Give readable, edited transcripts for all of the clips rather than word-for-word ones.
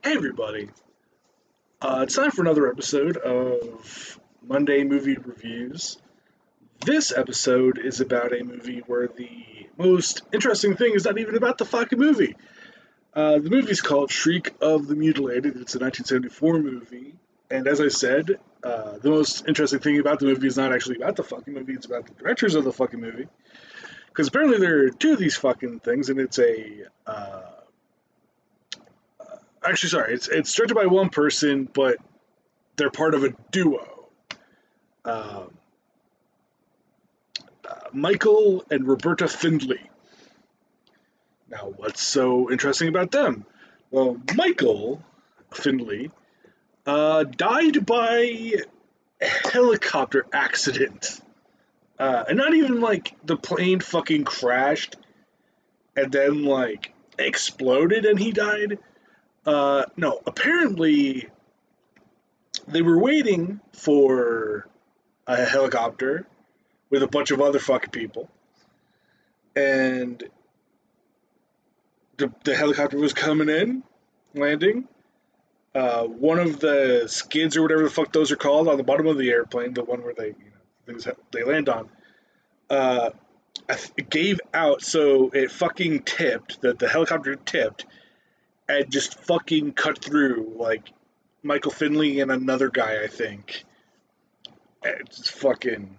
Hey everybody, it's time for another episode of Monday Movie Reviews. This episode is about a movie where the most interesting thing is not even about the fucking movie. The movie's called Shriek of the Mutilated. It's a 1974 movie, and as I said, the most interesting thing about the movie is not actually about the fucking movie, it's about the directors of the fucking movie. Because apparently there are two of these fucking things, and it's actually, sorry, it's directed by one person, but they're part of a duo. Um, Michael and Roberta Findlay. Now, what's so interesting about them? Well, Michael Findlay died by a helicopter accident. And not even like the plane fucking crashed and then like exploded and he died. No, apparently they were waiting for a helicopter with a bunch of other fucking people, and the helicopter was coming in, landing. One of the skids or whatever the fuck those are called on the bottom of the airplane, the one where they land on, uh, it gave out, so it fucking tipped. The helicopter tipped and just fucking cut through like Michael Finley and another guy, I think. It's fucking.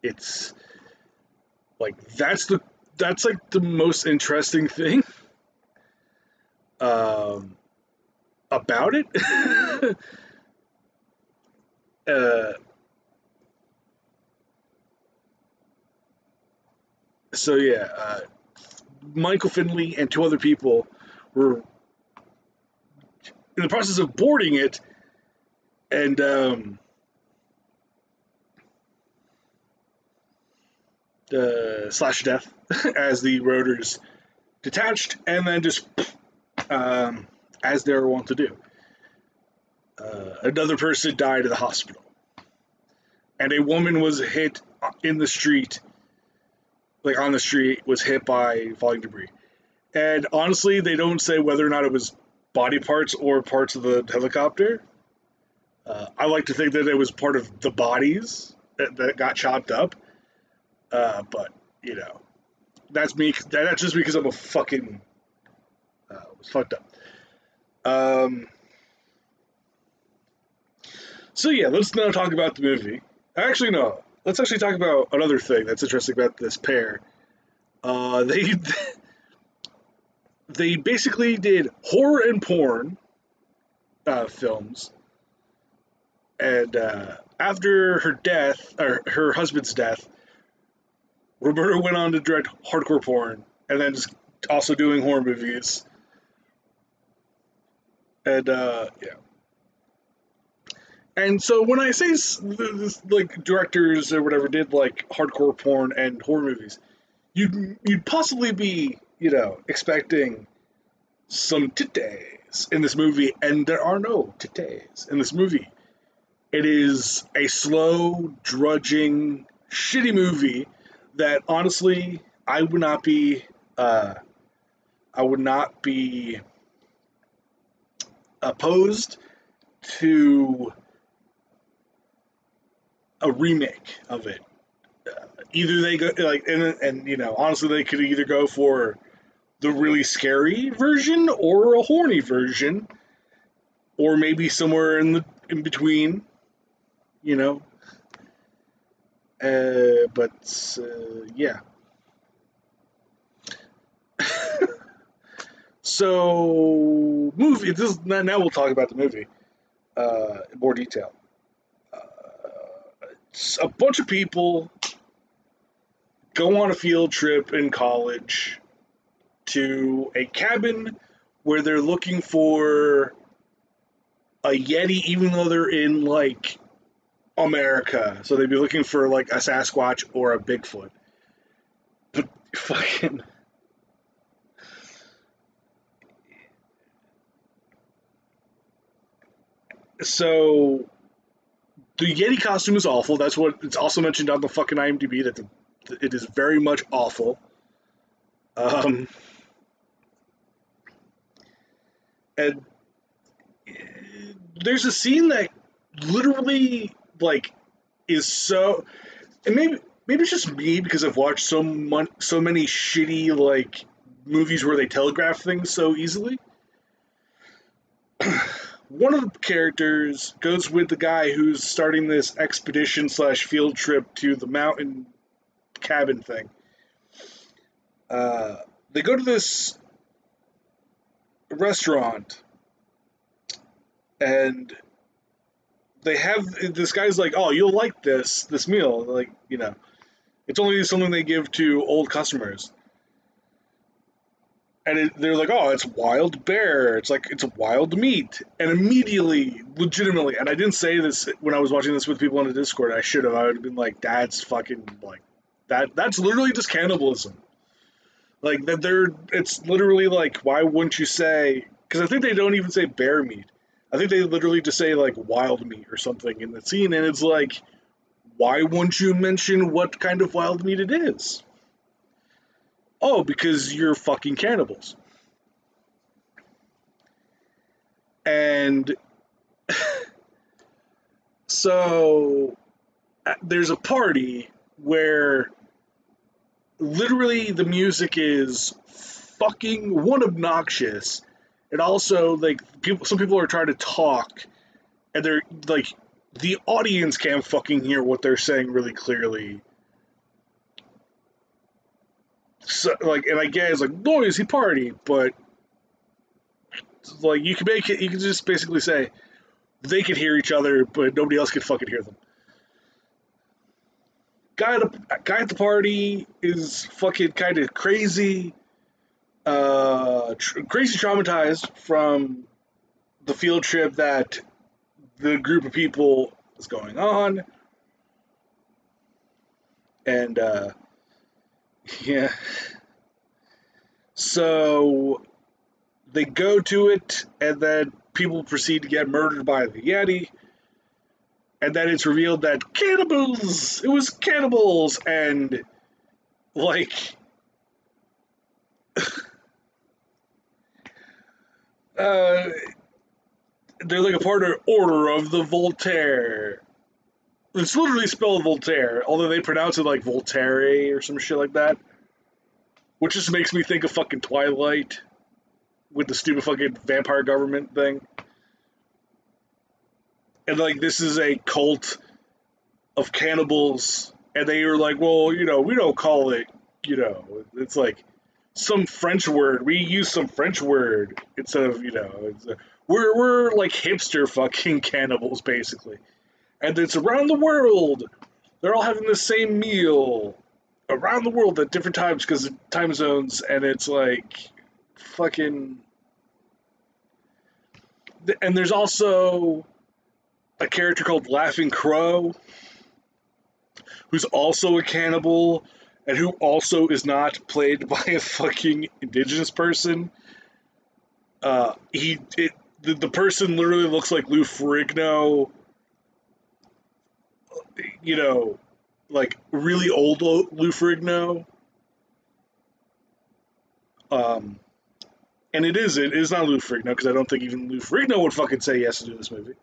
It's like that's like the most interesting thing um, about it. uh, so yeah, Michael Finley and two other people were in the process of boarding it, and slash death as the rotors detached, and then just um, as they were wont to do. Another person died at the hospital, and a woman was hit in the street, like on the street, was hit by falling debris. And honestly, they don't say whether or not it was body parts or parts of the helicopter. I like to think that it was part of the bodies that got chopped up. But you know, that's me. That's just because I'm a fucking was fucked up. Um, so yeah, let's now talk about the movie. Actually, no. Let's actually talk about another thing that's interesting about this pair. They they basically did horror and porn films, and after her death, or her husband's death, Roberta went on to direct hardcore porn, and then just also doing horror movies. And yeah. And so when I say like directors or whatever did like hardcore porn and horror movies, you'd possibly be expecting some titties in this movie, and there are no titties in this movie. It is a slow, drudging, shitty movie that honestly I would not be opposed to a remake of it. Either they go like, and honestly, they could either go for the really scary version or a horny version, or maybe somewhere in between, you know. But yeah. So movie. Now we'll talk about the movie in more detail. A bunch of people go on a field trip in college to a cabin where they're looking for a Yeti, even though they're in like America. So they'd be looking for like a Sasquatch or a Bigfoot. But fucking. So the Yeti costume is awful. That's what it's also mentioned on the fucking IMDb that it is very much awful. Um, and there's a scene that literally like is so, and maybe it's just me because I've watched so many shitty like movies where they telegraph things so easily. One of the characters goes with the guy who's starting this expedition slash field trip to the mountain cabin thing. They go to this restaurant and they have this guy's like, oh, you'll like this meal, like, it's only something they give to old customers. And they're like, oh, it's wild bear. It's like, it's wild meat. And immediately, legitimately, and I didn't say this when I was watching this with people on the Discord. I should have. I would have been like, that's fucking, like, that's literally just cannibalism. Like, it's literally like, why wouldn't you say, because I think they don't even say bear meat. I think they literally just say, like, wild meat or something in the scene. And it's like, why wouldn't you mention what kind of wild meat it is? Oh, because you're fucking cannibals. And so there's a party where literally the music is fucking one obnoxious, and also like some people are trying to talk, and they're like the audience can't fucking hear what they're saying really clearly. So, like, and I get it's like noisy party, but like you can just basically say they can hear each other, but nobody else can fucking hear them. Guy at the party is fucking kind of crazy, crazy traumatized from the field trip that the group of people is going on, and yeah. So they go to it, and then people proceed to get murdered by the Yeti. And then it's revealed that cannibals! It was cannibals! And, like, they're like a part of Order of the Voltaire. It's literally spelled Voltaire, although they pronounce it like Voltaire or some shit like that. Which just makes me think of fucking Twilight with the stupid fucking vampire government thing. And, like, this is a cult of cannibals, and they were like, well, we don't call it, it's like some French word. We use some French word instead of, we're like hipster fucking cannibals, basically. And it's around the world. They're all having the same meal around the world at different times because of time zones, and it's like fucking. And there's also a character called Laughing Crow, who's also a cannibal, and who also is not played by a fucking indigenous person. The person literally looks like Lou Ferrigno, like really old Lou Ferrigno. And it is not Lou Ferrigno, because I don't think even Lou Ferrigno would fucking say yes to do this movie.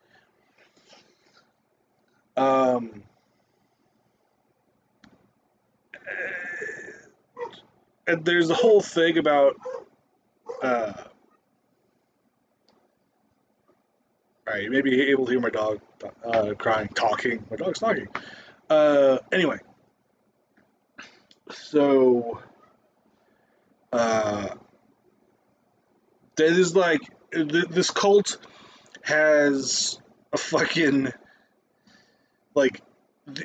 And there's the whole thing about alright, you may be able to hear my dog crying, talking. My dog's talking. Anyway. So that is like this cult has a fucking like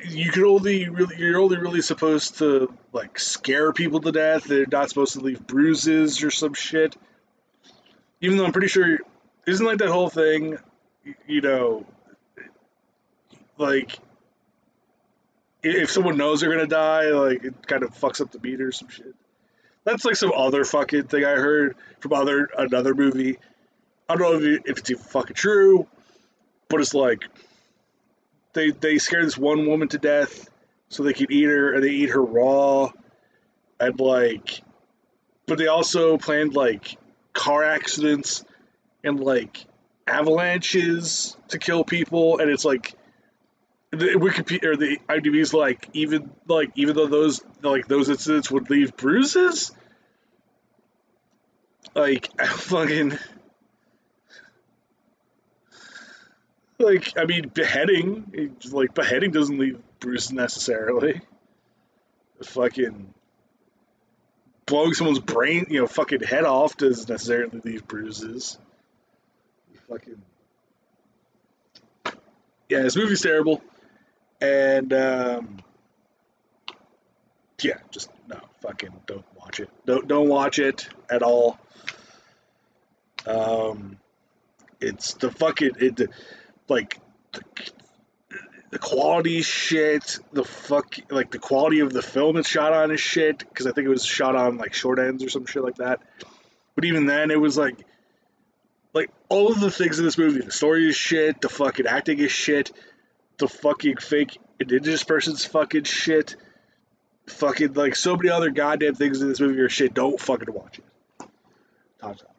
you're only really supposed to like scare people to death. They're not supposed to leave bruises or some shit. Even though I'm pretty sure isn't like that whole thing, like if someone knows they're gonna die, like it kind of fucks up the beat or some shit. That's like some other fucking thing I heard from another movie. I don't know if it's even fucking true, but it's like they scare this one woman to death so they can eat her, and they eat her raw, and like, but they also planned like car accidents and like avalanches to kill people, and it's like the Wikipedia or the IMDb's even though those incidents would leave bruises, fucking I mean beheading doesn't leave bruises necessarily. Fucking blowing someone's brain, fucking head off doesn't necessarily leave bruises. Fucking yeah, this movie's terrible, and yeah, just no, fucking don't watch it. Don't watch it at all. It's the fucking like the quality shit. The quality of the film it's shot on is shit because I think it was shot on like short ends or some shit like that. But even then, it was like all of the things in this movie. The story is shit. The fucking acting is shit. The fucking fake indigenous person's fucking shit. Fucking so many other goddamn things in this movie are shit. Don't fucking watch it. Time's up.